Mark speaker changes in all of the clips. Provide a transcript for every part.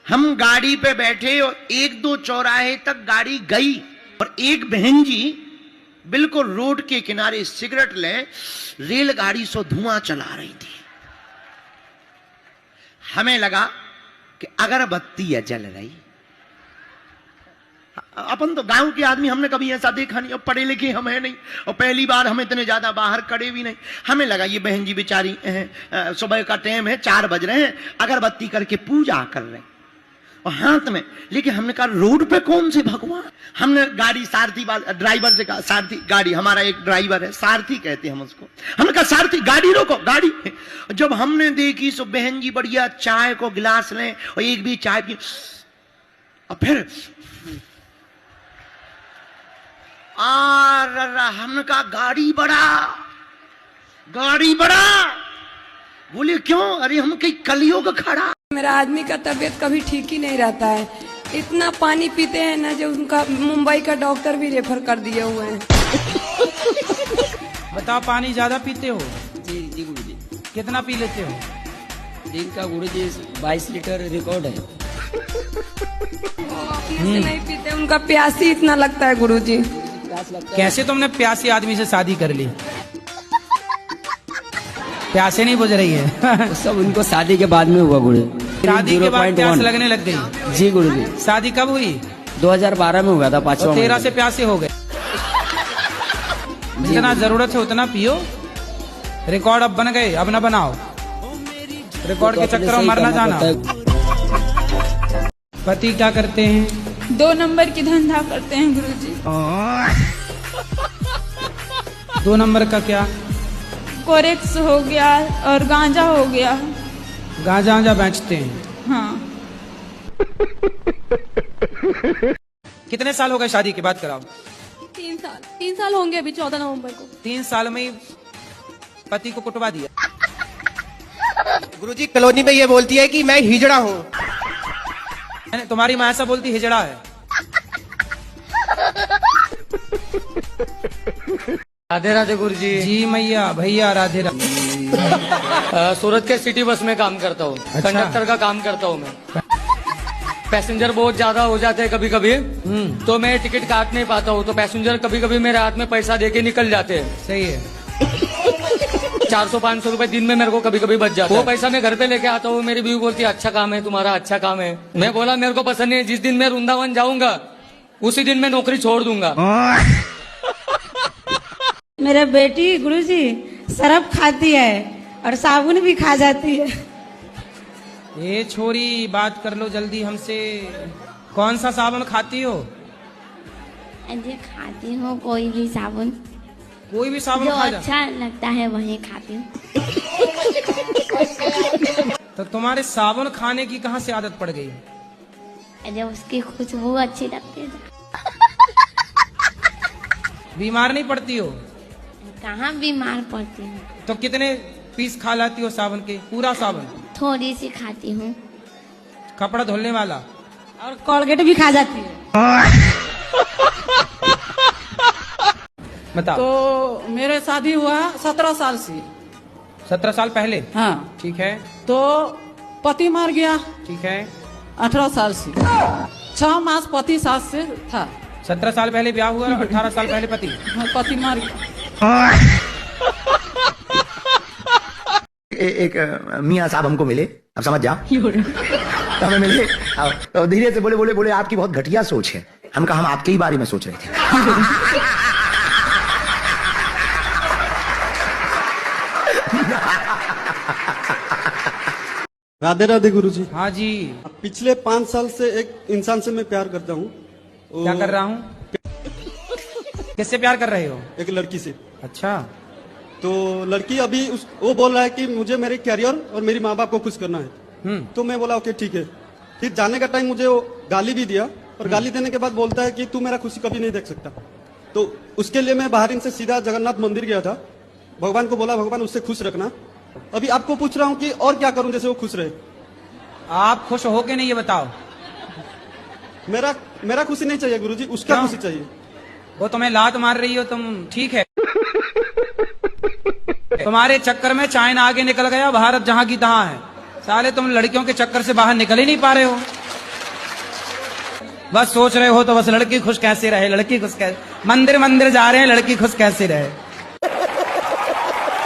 Speaker 1: हम गाड़ी पे बैठे और एक दो चौराहे तक गाड़ी गई और एक बहन जी बिल्कुल रोड के किनारे सिगरेट ले रेलगाड़ी से धुआं चला रही थी। हमें लगा कि अगरबत्ती है जल रही। अपन तो गांव के आदमी, हमने कभी ऐसा देखा नहीं, और पढ़े लिखे हम है नहीं, और पहली बार हम इतने ज्यादा बाहर खड़े भी नहीं। हमें लगा ये बहन जी बेचारी सुबह का टाइम है, 4 बज रहे हैं, अगरबत्ती करके पूजा कर रहे हैं और हाथ में। लेकिन हमने कहा रोड पे कौन से भगवान। हमने गाड़ी सारथी वाला ड्राइवर से कहा, सारथी गाड़ी, हमारा एक ड्राइवर है सारथी कहते हैं हम उसको, हमने कहा सारथी गाड़ी रोको गाड़ी। जब हमने देखी सो बहन जी बढ़िया चाय को गिलास लें और एक भी चाय पी, और फिर हमने कहा गाड़ी बढ़ा। बोले क्यों? अरे हम कहीं कलयुग खड़ा।
Speaker 2: मेरा आदमी का तबीयत कभी ठीक ही नहीं रहता है, इतना पानी पीते हैं ना जो उनका मुंबई का डॉक्टर भी रेफर कर दिए हुए हैं।
Speaker 3: बताओ, पानी ज्यादा पीते हो?
Speaker 4: जी जी गुरुजी।
Speaker 3: कितना पी लेते हो?
Speaker 4: दिन का गुरुजी 22 लीटर रिकॉर्ड है।
Speaker 2: वो अपने से नहीं पीते, उनका प्यास ही इतना लगता है गुरुजी।
Speaker 3: कैसे तुमने प्यासी आदमी से शादी कर ली? प्यासे नहीं बुझ रही है?
Speaker 4: वो सब उनको शादी के बाद में हुआ गुरु।
Speaker 3: शादी के बाद प्यास लगने लग गई?
Speaker 4: जी गुरुजी।
Speaker 3: शादी कब हुई?
Speaker 4: 2012 में हुआ था, 5वां।
Speaker 3: 13 से प्यासे हो गए। जितना जरूरत है उतना पियो। रिकॉर्ड अब बन गए, अब ना बनाओ। रिकॉर्ड के चक्कर में मरना जाना। पति क्या करते हैं?
Speaker 5: 2 नंबर की धंधा करते हैं गुरुजी।
Speaker 3: 2 नंबर का क्या?
Speaker 5: कोरेक्स हो गया और गांजा हो गया।
Speaker 3: गांजा बेचते हैं?
Speaker 5: हाँ।
Speaker 3: कितने साल हो गए शादी की बात कराओ?
Speaker 5: 3 साल होंगे अभी 14 नवंबर को।
Speaker 3: 3 साल में ही पति को कुटवा दिया।
Speaker 6: गुरुजी कॉलोनी में ये बोलती है कि मैं हिजड़ा हूँ।
Speaker 3: तुम्हारी माँ ऐसा बोलती हिजड़ा है?
Speaker 7: राधे राधे गुरुजी।
Speaker 3: जी मैया भैया राधे राधे।
Speaker 7: सूरत के सिटी बस में काम करता हूँ।
Speaker 3: अच्छा।
Speaker 7: कंडक्टर का काम करता हूँ मैं। पैसेंजर बहुत ज्यादा हो जाते हैं कभी कभी, तो मैं टिकट काट नहीं पाता हूँ, तो पैसेंजर कभी कभी मेरे हाथ में पैसा देके निकल जाते हैं।
Speaker 3: सही है।
Speaker 7: 400-500 रुपए दिन में मेरे को कभी कभी बच जाता है। वो पैसा मैं घर पे लेके आता हूँ। मेरी बीवी बोलती है अच्छा काम है तुम्हारा, अच्छा काम है। मैं बोला मेरे को पसंद नहीं है। जिस दिन मैं वृंदावन जाऊंगा उसी दिन मैं नौकरी छोड़ दूंगा।
Speaker 8: मेरा बेटी गुरुजी शराब खाती है और साबुन भी खा जाती है।
Speaker 3: ये छोरी बात कर लो जल्दी हमसे। कौन सा साबुन खाती हो?
Speaker 9: अरे खाती हूँ कोई भी साबुन।
Speaker 3: कोई भी साबुन
Speaker 9: जो
Speaker 3: खा जा?
Speaker 9: अच्छा लगता है वही खाती हूँ।
Speaker 3: तो तुम्हारे साबुन खाने की कहाँ से आदत पड़ गई?
Speaker 9: अरे उसकी खुशबू अच्छी लगती है।
Speaker 3: बीमार नहीं पड़ती हो?
Speaker 9: कहाँ बीमार पड़ती हूँ।
Speaker 3: तो कितने पीस खा लाती हो साबुन के? पूरा साबुन?
Speaker 9: थोड़ी सी खाती हूँ।
Speaker 3: कपड़ा धुलने वाला?
Speaker 8: और कोलगेट भी खा जाती है।
Speaker 3: बताओ।
Speaker 10: तो मेरे शादी हुआ 17 साल से।
Speaker 3: 17 साल पहले?
Speaker 10: हाँ।
Speaker 3: ठीक है।
Speaker 10: तो पति मर गया।
Speaker 3: ठीक है।
Speaker 10: 18 साल से 6 मास पति सास से था।
Speaker 3: 17 साल पहले ब्याह हुआ और 18 साल पहले पति?
Speaker 10: पति मर गया।
Speaker 6: एक मियाँ साहब हमको मिले, अब समझ जा। तो हमें मिले तो धीरे से बोले आपकी बहुत घटिया सोच है। हम कहा हम आपके ही बारे में सोच रहे थे।
Speaker 11: राधे राधे गुरुजी।
Speaker 3: हाँ जी।
Speaker 11: पिछले 5 साल से एक इंसान से मैं प्यार करता हूँ।
Speaker 3: क्या कर रहा हूँ? किससे प्यार कर रहे हो?
Speaker 11: एक लड़की से।
Speaker 3: अच्छा।
Speaker 11: तो लड़की अभी वो बोल रहा है कि मुझे मेरे कैरियर और मेरी माँ बाप को खुश करना है। तो मैं बोला ओके ठीक है। फिर जाने का टाइम मुझे वो गाली भी दिया, और गाली देने के बाद बोलता है कि तू मेरा खुशी कभी नहीं देख सकता। तो उसके लिए मैं बाहर से सीधा जगन्नाथ मंदिर गया था। भगवान को बोला भगवान उससे खुश रखना। अभी आपको पूछ रहा हूँ कि और क्या करूँ जैसे वो खुश रहे।
Speaker 3: आप खुश हो के नहीं ये बताओ।
Speaker 11: मेरा खुशी नहीं चाहिए गुरुजी, उसका खुशी चाहिए।
Speaker 3: वो तुम्हें लात मार रही हो तुम, ठीक है। तुम्हारे चक्कर में चाइना आगे निकल गया, भारत जहां की तहां है। साले तुम लड़कियों के चक्कर से बाहर निकल ही नहीं पा रहे हो। बस सोच रहे हो तो बस लड़की खुश कैसे रहे, लड़की खुश कैसे, मंदिर मंदिर जा रहे हैं, लड़की खुश कैसे रहे।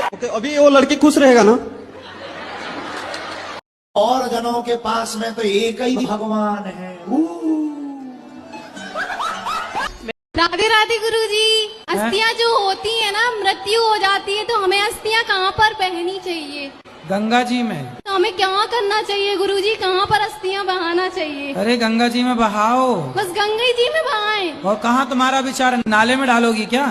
Speaker 11: ओके, अभी वो लड़की खुश रहेगा ना?
Speaker 1: और जनों के पास में तो एक ही भगवान है।
Speaker 9: राधे राधे गुरुजी। अस्थियां जो होती है ना, मृत्यु हो जाती है, तो हमें अस्थियां कहाँ पर बहनी चाहिए?
Speaker 3: गंगा जी में।
Speaker 9: तो हमें क्या करना चाहिए गुरुजी? कहाँ पर अस्थियां बहाना चाहिए?
Speaker 3: अरे गंगा जी में बहाओ,
Speaker 9: बस गंगा जी में बहाएं।
Speaker 3: और कहाँ तुम्हारा विचार, नाले में डालोगी क्या?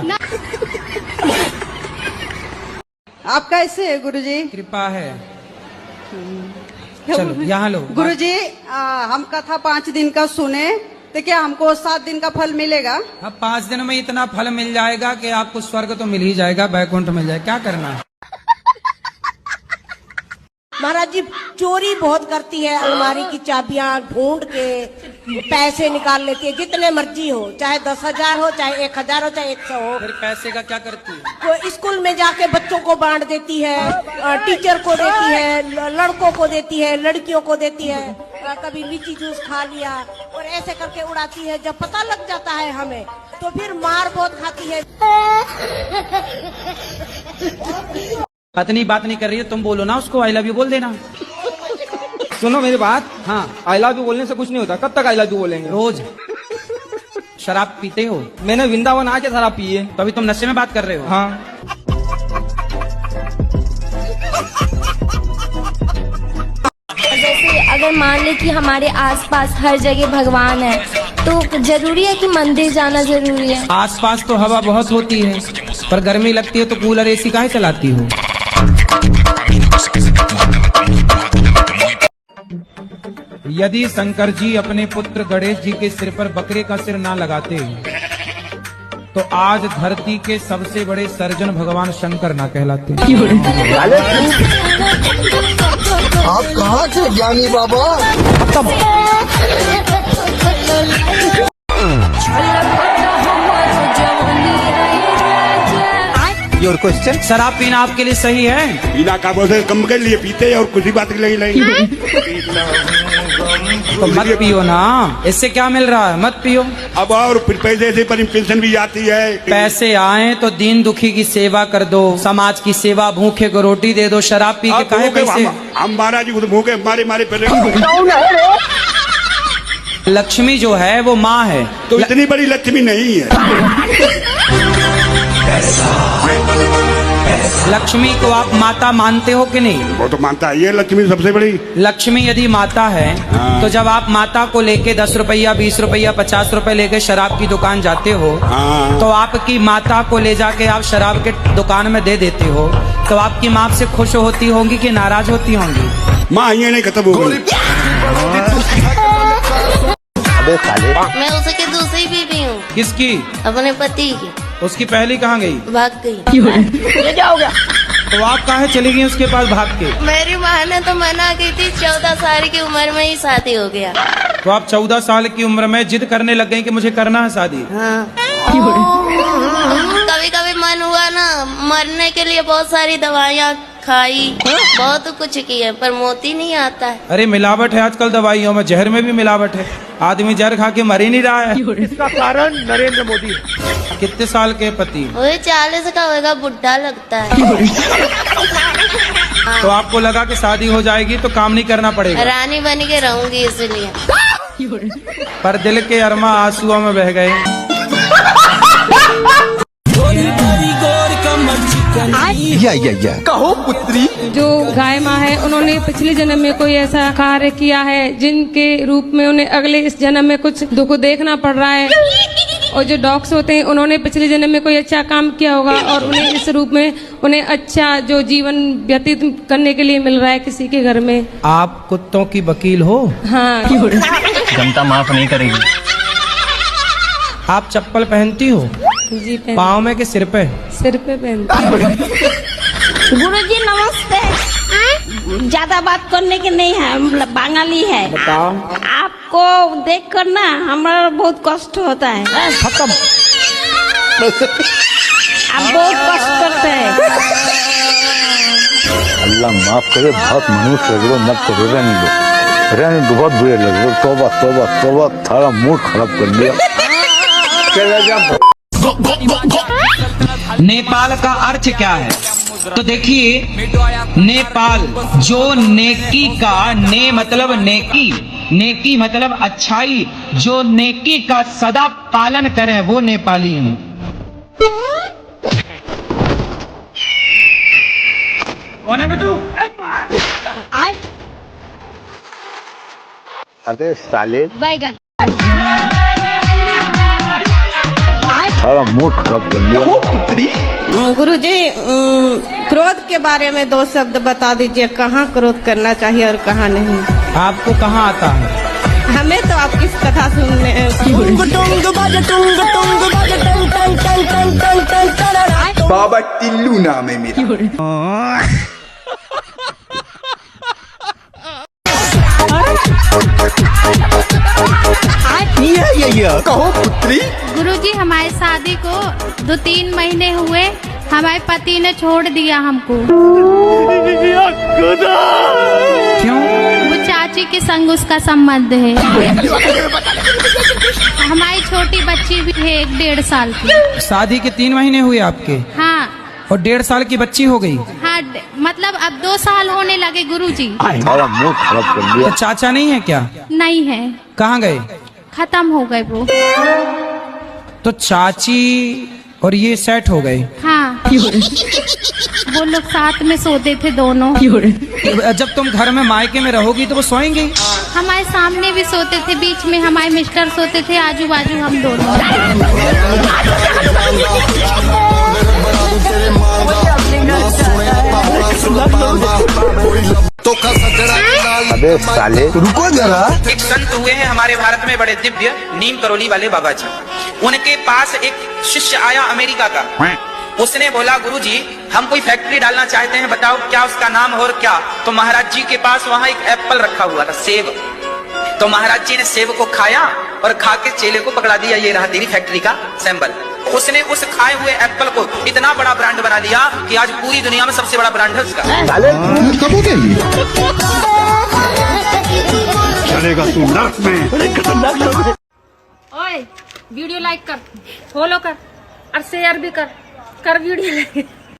Speaker 12: आप कैसे है गुरुजी?
Speaker 3: कृपा है। चलो यहाँ लो।
Speaker 12: गुरुजी, हम कथा 5 दिन का सुने तो क्या हमको 7 दिन का फल मिलेगा?
Speaker 3: अब 5 दिन में इतना फल मिल जाएगा कि आपको स्वर्ग तो मिल ही जाएगा, वैकुंठ मिल जाएगा। क्या करना है?
Speaker 13: महाराज जी, चोरी बहुत करती है, अलमारी की चाबियां ढूंढ के पैसे निकाल लेती है, जितने मर्जी हो, चाहे 10,000 हो, चाहे 1,000 हो, चाहे 100 हो।
Speaker 3: फिर पैसे का क्या करती है?
Speaker 13: तो स्कूल में जाके बच्चों को बांट देती है, टीचर को देती है, लड़कों को देती है, लड़कियों को देती है, कभी लीची जूस खा लिया और ऐसे करके उड़ाती है। जब पता लग जाता है हमें तो फिर मार बहुत खाती है।
Speaker 3: पत्नी बात नहीं कर रही है, तुम बोलो ना उसको, आई लव यू बोल देना।
Speaker 14: सुनो मेरी बात।
Speaker 3: हाँ,
Speaker 14: आई लव यू बोलने से कुछ नहीं होता। कब तक आई लव यू बोलेंगे?
Speaker 3: रोज। शराब पीते हो?
Speaker 14: मैंने वृंदावन आके शराब पी है।
Speaker 3: तो अभी तुम नशे में बात कर रहे हो?
Speaker 14: हाँ।
Speaker 9: जैसे अगर मान ले कि हमारे आसपास हर जगह भगवान है, तो जरूरी है कि मंदिर जाना जरूरी है?
Speaker 3: आसपास तो हवा बहुत होती है, पर गर्मी लगती है तो कूलर एसी काहे चलाती हो? यदि शंकर जी अपने पुत्र गणेश जी के सिर पर बकरे का सिर ना लगाते तो आज धरती के सबसे बड़े सर्जन भगवान शंकर ना कहलाते।
Speaker 15: आप कहाँ थे ज्ञानी बाबा?
Speaker 3: Your question. शराब पीना आपके लिए सही है?
Speaker 16: पीना का बोलते कम के लिए पीते और कुछ ही बात के लिए नहीं।
Speaker 3: तो मत पियो ना, इससे क्या मिल रहा है? मत पियो।
Speaker 16: अब और फिर पैसे से पर पेंशन भी आती है।
Speaker 3: पैसे आए तो दीन दुखी की सेवा कर दो, समाज की सेवा, भूखे को रोटी दे दो। शराब पी के काहे पैसे?
Speaker 16: हम महाराज जी खुद भूखे मारे पहले।
Speaker 3: लक्ष्मी जो है वो माँ है,
Speaker 16: तो इतनी बड़ी लक्ष्मी नहीं है।
Speaker 3: लक्ष्मी को आप माता मानते हो कि नहीं?
Speaker 16: वो तो मानता है, ये लक्ष्मी सबसे बड़ी।
Speaker 3: लक्ष्मी यदि माता है तो जब आप माता को लेके 10 रुपया, 20 रुपया, 50 रुपए लेके शराब की दुकान जाते हो, तो आपकी माता को ले जाके आप शराब के दुकान में दे देते हो, तो आपकी माँ से खुश होती होंगी कि नाराज होती होंगी?
Speaker 16: माँ ये नहीं खत्म हो गई।
Speaker 9: मैं उसकी दूसरी बीवी हूँ।
Speaker 3: किसकी?
Speaker 9: अपने पति की।
Speaker 3: उसकी पहली कहाँ गई?
Speaker 9: भाग गई। ये क्या हो गया?
Speaker 3: तो आप काहे चली गई उसके पास भाग के?
Speaker 9: मेरी माँ ने तो मना की थी, 14 साल की उम्र में ही शादी हो गया।
Speaker 3: तो आप 14 साल की उम्र में जिद करने लग गई कि मुझे करना है शादी?
Speaker 9: हाँ। कभी कभी मन हुआ ना, मरने के लिए बहुत सारी दवाइयाँ खाई, बहुत कुछ किया, पर मोती नहीं आता है।
Speaker 3: अरे मिलावट है आजकल दवाइयों में, जहर में भी मिलावट है। आदमी जहर खा के मर ही नहीं रहा है।
Speaker 1: इसका कारण नरेंद्र मोदी।
Speaker 3: कितने साल के पति?
Speaker 9: वही 40 का होगा, बुढ़ा लगता है।
Speaker 3: तो आपको लगा कि शादी हो जाएगी तो काम नहीं करना पड़ेगा?
Speaker 9: रानी बन के रहूंगी इसलिए।
Speaker 3: पर दिल के अरमा आंसुओं में बह गए।
Speaker 15: या कहो पुत्री।
Speaker 2: जो गाय माँ है, उन्होंने पिछले जन्म में कोई ऐसा कार्य किया है जिनके रूप में उन्हें अगले इस जन्म में कुछ दुख देखना पड़ रहा है। और जो डॉग्स होते हैं, उन्होंने पिछले जन्म में कोई अच्छा काम किया होगा और उन्हें इस रूप में उन्हें अच्छा जो जीवन व्यतीत करने के लिए मिल रहा है किसी के घर में।
Speaker 3: आप कुत्तों की वकील हो?
Speaker 2: हाँ।
Speaker 17: जनता माफ नहीं करेगी।
Speaker 3: आप चप्पल पहनती हो?
Speaker 2: जी पहनती।
Speaker 3: पाँव में कि सिर पे?
Speaker 2: सिर पे पहनती।
Speaker 8: गुरुजी नमस्ते। ज्यादा बात करने की नहीं है, मतलब बंगाली है।
Speaker 3: बताओ।
Speaker 8: आपको देख कर ना हमारा बहुत कष्ट होता है।
Speaker 3: खत्म।
Speaker 8: आप बहुत कष्ट करते हैं।
Speaker 15: अल्लाह माफ करे, बहुत मनुष्य मत करो। रहने बहुत बुरे लग रहे। तौबा तौबा तौबा, थारा मूड खराब कर दिया। चला जा।
Speaker 3: नेपाल का अर्थ क्या है? तो देखिए, नेपाल जो नेकी का, ने मतलब नेकी, नेकी मतलब अच्छाई, जो नेकी का सदा पालन करे वो नेपाली हैं। कौन है बेटू?
Speaker 15: अरे साले,
Speaker 8: बैगन
Speaker 15: सारा मूड खराब कर दिया।
Speaker 13: गुरुजी, क्रोध के बारे में 2 शब्द बता दीजिए। कहाँ क्रोध करना चाहिए और कहाँ नहीं?
Speaker 3: आपको कहाँ आता है?
Speaker 13: हमें तो आपकी कथा सुनने
Speaker 15: बाबा टिल्लू नाम है मेरा। कहो पुत्री।
Speaker 9: गुरुजी, हमारी शादी को 2-3 महीने हुए, हमारे पति ने छोड़ दिया हमको।
Speaker 3: क्यों?
Speaker 9: वो चाची के संग उसका संबंध है। हमारी छोटी बच्ची भी है 1-1.5 साल की।
Speaker 3: शादी के 3 महीने हुए आपके?
Speaker 9: हाँ।
Speaker 3: और 1.5 साल की बच्ची हो गई?
Speaker 9: हाँ, मतलब अब 2 साल होने लगे गुरुजी।
Speaker 15: सारा मूड खराब कर दिया।
Speaker 3: तो चाचा नहीं है क्या?
Speaker 9: नहीं है।
Speaker 3: कहाँ गए?
Speaker 9: खत्म हो गए वो।
Speaker 3: तो चाची और ये सेट हो गए?
Speaker 9: हाँ। वो लोग साथ में सोते थे दोनों।
Speaker 3: जब तुम घर में मायके में रहोगी तो वो सोएंगे?
Speaker 9: हमारे सामने भी सोते थे, बीच में हमारे मिस्टर सोते थे, आजू बाजू हम दोनों।
Speaker 15: अबे साले, रुको जरा।
Speaker 3: एक संत हुए हैं हमारे भारत में बड़े दिव्य, नीम करोली वाले बाबा जी। उनके पास एक शिष्य आया अमेरिका का। उसने बोला, गुरुजी हम कोई फैक्ट्री डालना चाहते हैं, बताओ क्या उसका नाम और क्या? तो महाराज जी के पास वहाँ एक एप्पल रखा हुआ था, सेब। तो महाराज जी ने सेब को खाया और खा के चेले को पकड़ा दिया, ये रहा तेरी फैक्ट्री का सिंबल। उसने उस खाए हुए एप्पल को इतना बड़ा ब्रांड बना दिया कि आज पूरी दुनिया में सबसे बड़ा ब्रांड है उसका।
Speaker 16: चलेगा तू नर्क में।
Speaker 2: ओए, वीडियो लाइक कर, फॉलो कर और शेयर भी कर वीडियो।